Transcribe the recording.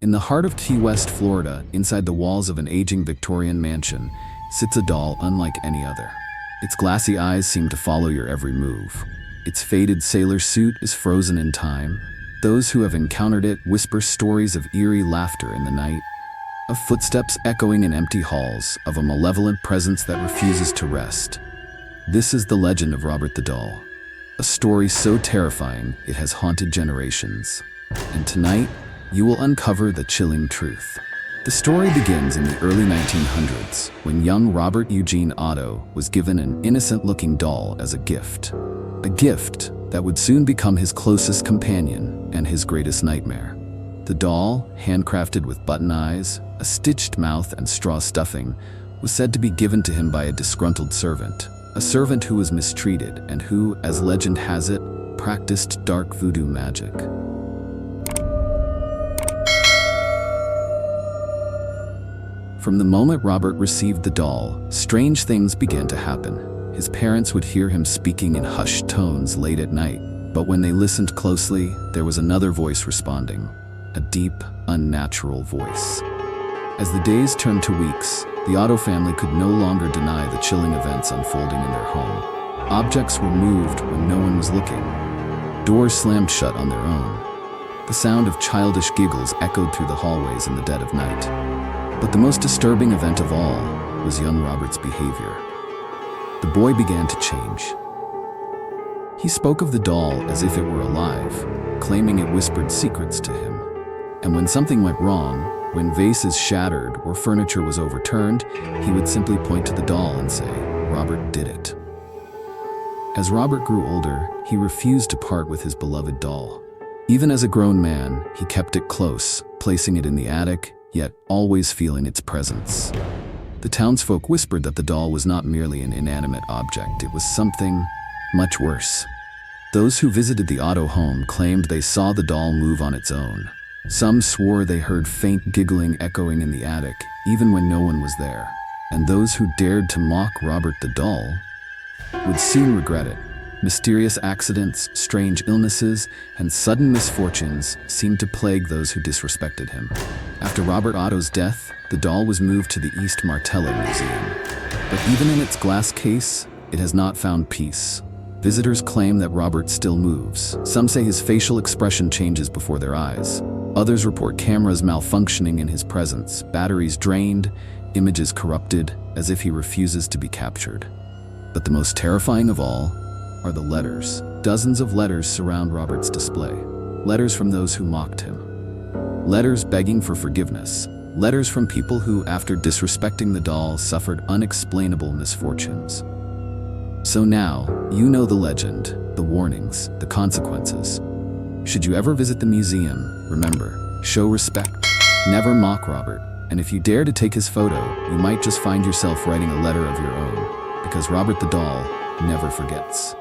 In the heart of Key West, Florida, inside the walls of an aging Victorian mansion, sits a doll unlike any other. Its glassy eyes seem to follow your every move. Its faded sailor suit is frozen in time. Those who have encountered it whisper stories of eerie laughter in the night, of footsteps echoing in empty halls, of a malevolent presence that refuses to rest. This is the legend of Robert the Doll, a story so terrifying it has haunted generations. And tonight, you will uncover the chilling truth. The story begins in the early 1900s, when young Robert Eugene Otto was given an innocent-looking doll as a gift. A gift that would soon become his closest companion and his greatest nightmare. The doll, handcrafted with button eyes, a stitched mouth, and straw stuffing, was said to be given to him by a disgruntled servant. A servant who was mistreated and who, as legend has it, practiced dark voodoo magic. From the moment Robert received the doll, strange things began to happen. His parents would hear him speaking in hushed tones late at night, but when they listened closely, there was another voice responding, a deep, unnatural voice. As the days turned to weeks, the Otto family could no longer deny the chilling events unfolding in their home. Objects were moved when no one was looking. Doors slammed shut on their own. The sound of childish giggles echoed through the hallways in the dead of night. But the most disturbing event of all was young Robert's behavior. The boy began to change. He spoke of the doll as if it were alive, claiming it whispered secrets to him. And when something went wrong, when vases shattered or furniture was overturned, he would simply point to the doll and say, "Robert did it." As Robert grew older, he refused to part with his beloved doll. Even as a grown man, he kept it close, placing it in the attic, yet always feeling its presence. The townsfolk whispered that the doll was not merely an inanimate object, it was something much worse. Those who visited the Otto home claimed they saw the doll move on its own. Some swore they heard faint giggling echoing in the attic, even when no one was there. And those who dared to mock Robert the doll would soon regret it. Mysterious accidents, strange illnesses, and sudden misfortunes seemed to plague those who disrespected him. After Robert Otto's death, the doll was moved to the East Martello Museum. But even in its glass case, it has not found peace. Visitors claim that Robert still moves. Some say his facial expression changes before their eyes. Others report cameras malfunctioning in his presence, batteries drained, images corrupted, as if he refuses to be captured. But the most terrifying of all are the letters. Dozens of letters surround Robert's display. Letters from those who mocked him. Letters begging for forgiveness. Letters from people who, after disrespecting the doll, suffered unexplainable misfortunes. So now, you know the legend, the warnings, the consequences. Should you ever visit the museum, remember, show respect. Never mock Robert. And if you dare to take his photo, you might just find yourself writing a letter of your own. Because Robert the doll never forgets.